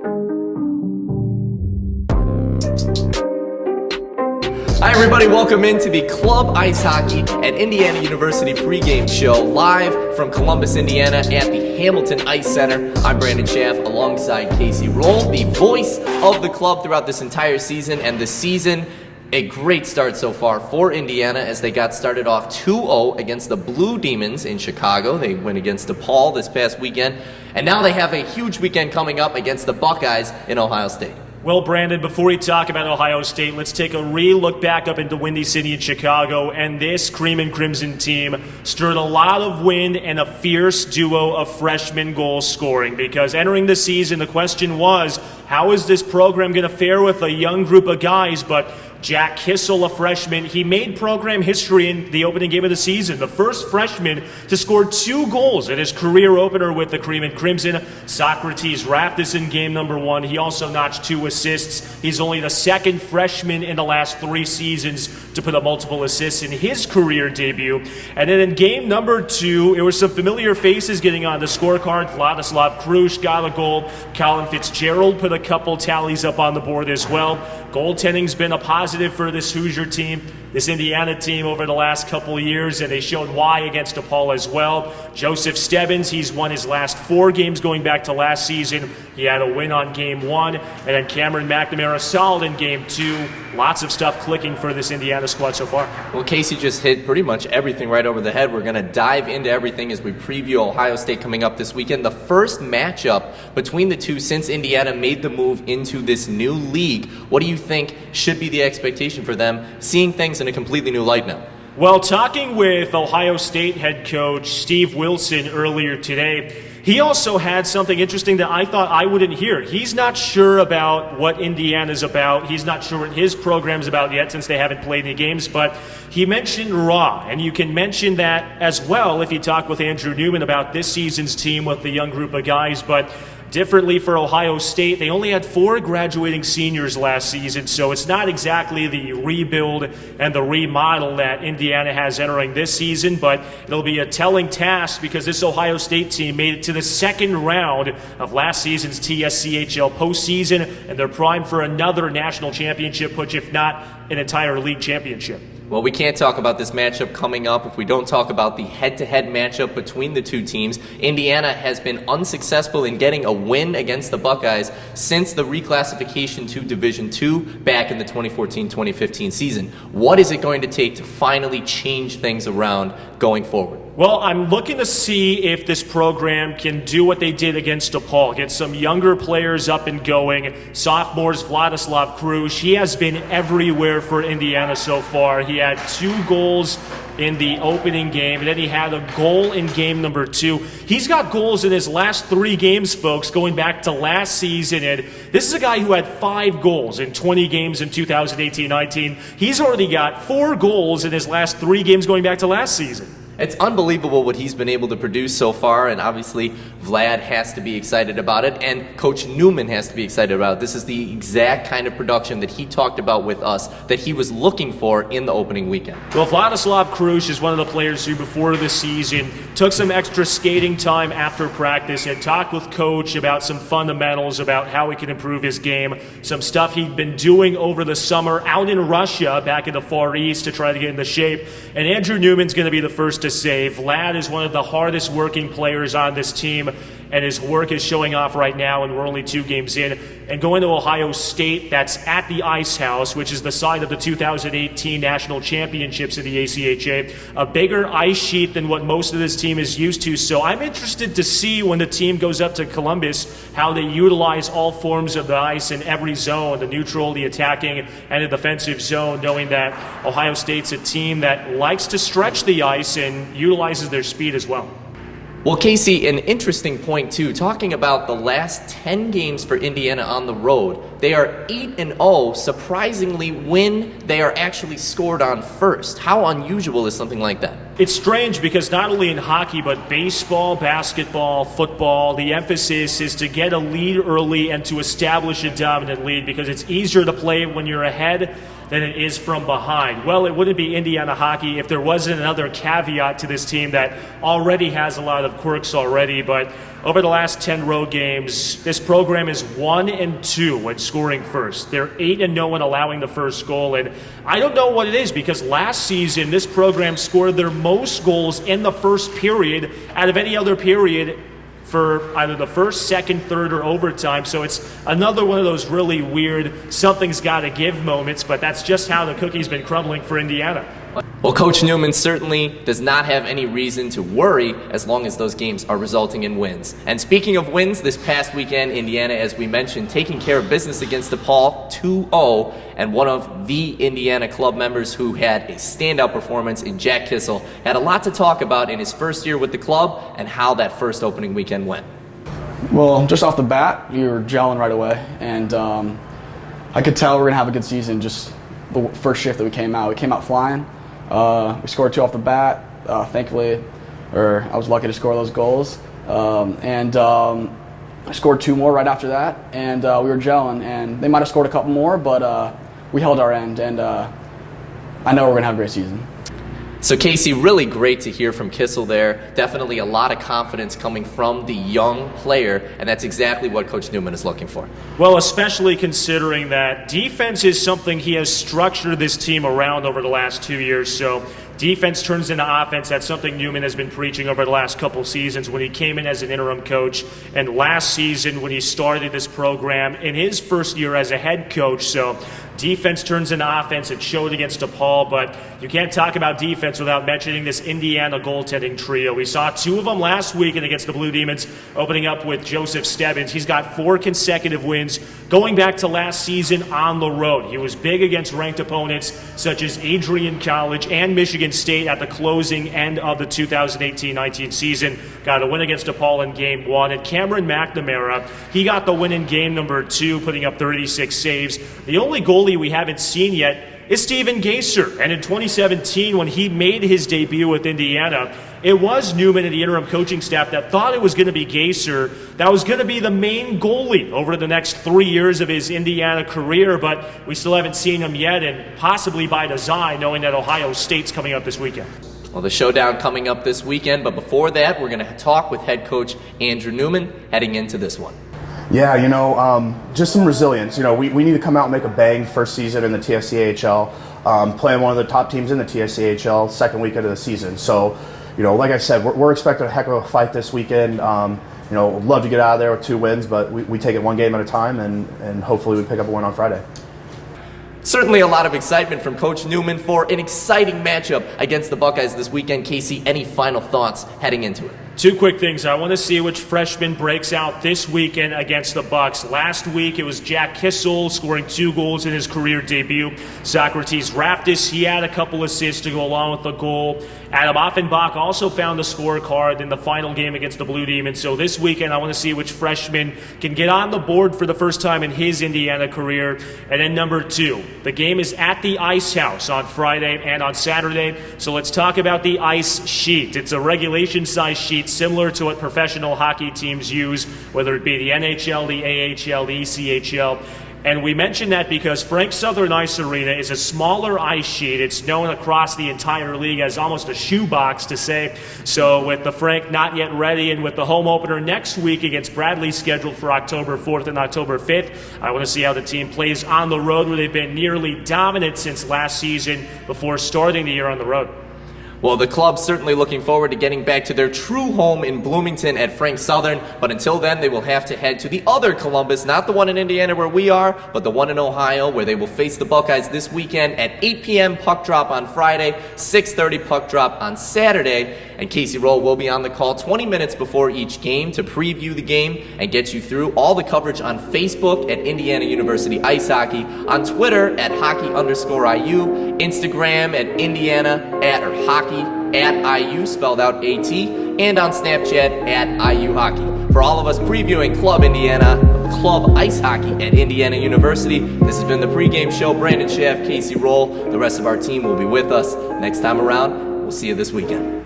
Hi everybody, welcome into the Club Ice Hockey at Indiana University pregame show, live from Columbus, Indiana at the Hamilton Ice Center. I'm Brandon Schaff alongside Casey Roehl, the voice of the club throughout this entire season, and the season, a great start so far for Indiana as they got started off 2-0 against the Blue Demons in Chicago. They went against DePaul this past weekend, and now they have a huge weekend coming up against the Buckeyes in Ohio State. Well, Brandon, before we talk about Ohio State, let's take a re-look back up into Windy City in Chicago, and this Cream and Crimson team stirred a lot of wind and a fierce duo of freshman goal scoring, because entering the season, the question was, how is this program going to fare with a young group of guys? But Jack Kissell, a freshman, he made program history in the opening game of the season. The first freshman to score 2 goals in his career opener with the Cream and Crimson. Socrates Raftis in game number 1. He also notched 2 assists. He's only the second freshman in the last 3 seasons to put up multiple assists in his career debut. And then in game number 2, it was some familiar faces getting on the scorecard. Vladislav Krush got a goal. Colin Fitzgerald put a couple tallies up on the board as well. Goaltending's been a positive for this Hoosier team, this Indiana team over the last couple of years, and they showed why against DePaul as well. Joseph Stebbins, he's won his last 4 games going back to last season. He had a win on game 1, and then Cameron McNamara solid in game 2. Lots of stuff clicking for this Indiana squad so far. Well, Casey just hit pretty much everything right over the head. We're going to dive into everything as we preview Ohio State coming up this weekend. The first matchup between the two since Indiana made the move into this new league. What do you think should be the expectation for them, seeing things in a completely new light now? Well, talking with Ohio State head coach Steve Wilson earlier today, he also had something interesting that I thought I wouldn't hear. He's not sure about what Indiana's about. He's not sure what his program's about yet since they haven't played any games, but he mentioned raw, and you can mention that as well if you talk with Andrew Newman about this season's team with the young group of guys, but differently for Ohio State, they only had 4 graduating seniors last season, so it's not exactly the rebuild and the remodel that Indiana has entering this season, but it'll be a telling task because this Ohio State team made it to the second round of last season's TSCHL postseason, and they're primed for another national championship push, if not an entire league championship. Well, we can't talk about this matchup coming up if we don't talk about the head-to-head matchup between the two teams. Indiana has been unsuccessful in getting a win against the Buckeyes since the reclassification to Division II back in the 2014-2015 season. What is it going to take to finally change things around going forward? Well, I'm looking to see if this program can do what they did against DePaul, get some younger players up and going. Sophomores Vladislav Krush, he has been everywhere for Indiana so far. He had 2 goals in the opening game, and then he had a goal in game number 2. He's got goals in his last 3 games, folks, going back to last season, and this is a guy who had 5 goals in 20 games in 2018-19. He's already got 4 goals in his last 3 games going back to last season. It's unbelievable what he's been able to produce so far, and obviously Vlad has to be excited about it, and Coach Newman has to be excited about it. This is the exact kind of production that he talked about with us that he was looking for in the opening weekend. Well, Vladislav Krush is one of the players who, before the season, took some extra skating time after practice and talked with Coach about some fundamentals, about how he can improve his game, some stuff he'd been doing over the summer out in Russia, back in the Far East, to try to get into shape. And Andrew Newman's going to be the first to say Vlad is one of the hardest working players on this team, and his work is showing off right now, and we're only 2 games in. And going to Ohio State, that's at the Ice House, which is the site of the 2018 National Championships in the ACHA, a bigger ice sheet than what most of this team is used to. So I'm interested to see when the team goes up to Columbus how they utilize all forms of the ice in every zone, the neutral, the attacking, and the defensive zone, knowing that Ohio State's a team that likes to stretch the ice and utilizes their speed as well. Well, Casey, an interesting point, too. Talking about the last 10 games for Indiana on the road, they are 8-0, surprisingly, when they are actually scored on first. How unusual is something like that? It's strange because not only in hockey, but baseball, basketball, football, the emphasis is to get a lead early and to establish a dominant lead because it's easier to play when you're ahead. than it is from behind. Well, it wouldn't be Indiana hockey if there wasn't another caveat to this team that already has a lot of quirks already, but over the last 10 road games, this program is 1-2 when scoring first. They're 8-0 when allowing the first goal, and I don't know what it is because last season this program scored their most goals in the first period out of any other period for either the first, second, third, or overtime. So it's another one of those really weird something's got to give moments, but that's just how the cookie's been crumbling for Indiana. Well, Coach Newman certainly does not have any reason to worry as long as those games are resulting in wins. And speaking of wins, this past weekend, Indiana, as we mentioned, taking care of business against DePaul 2-0, and one of the Indiana club members who had a standout performance in Jack Kissell had a lot to talk about in his first year with the club and how that first opening weekend went. Well, just off the bat, we were gelling right away, and I could tell we were going to have a good season just the first shift that we came out. We came out flying. We scored 2 off the bat, thankfully, or I was lucky to score those goals. I scored 2 more right after that, and we were gelling. And they might have scored a couple more, but we held our end, and I know we're going to have a great season. So Casey, really great to hear from Kissell there. Definitely a lot of confidence coming from the young player, and that's exactly what Coach Newman is looking for. Well, especially considering that defense is something he has structured this team around over the last 2 years. So defense turns into offense. That's something Newman has been preaching over the last couple seasons when he came in as an interim coach, and last season when he started this program in his first year as a head coach. So defense turns into offense. It showed against DePaul, but you can't talk about defense without mentioning this Indiana goaltending trio. We saw 2 of them last week and against the Blue Demons, opening up with Joseph Stebbins. He's got 4 consecutive wins going back to last season on the road. He was big against ranked opponents such as Adrian College and Michigan State at the closing end of the 2018-19 season. Got a win against DePaul in Game 1. And Cameron McNamara, he got the win in Game number 2, putting up 36 saves. The only goalie we haven't seen yet is Stephen Gaiser. And in 2017, when he made his debut with Indiana, it was Newman and the interim coaching staff that thought it was going to be Gaiser that was going to be the main goalie over the next 3 years of his Indiana career, but we still haven't seen him yet, and possibly by design, knowing that Ohio State's coming up this weekend. Well, the showdown coming up this weekend, but before that, we're going to talk with head coach Andrew Newman heading into this one. Yeah, just some resilience. We need to come out and make a bang first season in the TSCAHL, playing one of the top teams in the TSCAHL second weekend of the season. So, like I said, we're expecting a heck of a fight this weekend. Love to get out of there with 2 wins, but we take it one game at a time, and hopefully we pick up a win on Friday. Certainly a lot of excitement from Coach Newman for an exciting matchup against the Buckeyes this weekend. Casey, any final thoughts heading into it? 2 quick things. I want to see which freshman breaks out this weekend against the Bucks. Last week, it was Jack Kissell scoring 2 goals in his career debut. Socrates Raftis, he had a couple assists to go along with the goal. Adam Offenbach also found the scorecard in the final game against the Blue Demons. So this weekend, I want to see which freshman can get on the board for the first time in his Indiana career. And then number 2, the game is at the Ice House on Friday and on Saturday. So let's talk about the ice sheet. It's a regulation size sheet similar to what professional hockey teams use, whether it be the NHL, the AHL, the ECHL. And we mention that because Frank Southern Ice Arena is a smaller ice sheet. It's known across the entire league as almost a shoebox to say. So with the Frank not yet ready, and with the home opener next week against Bradley scheduled for October 4th and October 5th, I want to see how the team plays on the road, where they've been nearly dominant since last season before starting the year on the road. Well, the club's certainly looking forward to getting back to their true home in Bloomington at Frank Southern, but until then, they will have to head to the other Columbus, not the one in Indiana where we are, but the one in Ohio, where they will face the Buckeyes this weekend at 8 p.m. puck drop on Friday, 6:30 puck drop on Saturday, and Casey Roehl will be on the call 20 minutes before each game to preview the game and get you through all the coverage on Facebook at Indiana University Ice Hockey, on Twitter at hockey_IU, Instagram at Indiana@hockey@IU, spelled out AT, and on Snapchat at IU Hockey. For all of us previewing Club Indiana, Club Ice Hockey at Indiana University, this has been the pregame show. Brandon Schaff, Casey Roehl, the rest of our team will be with us next time around. We'll see you this weekend.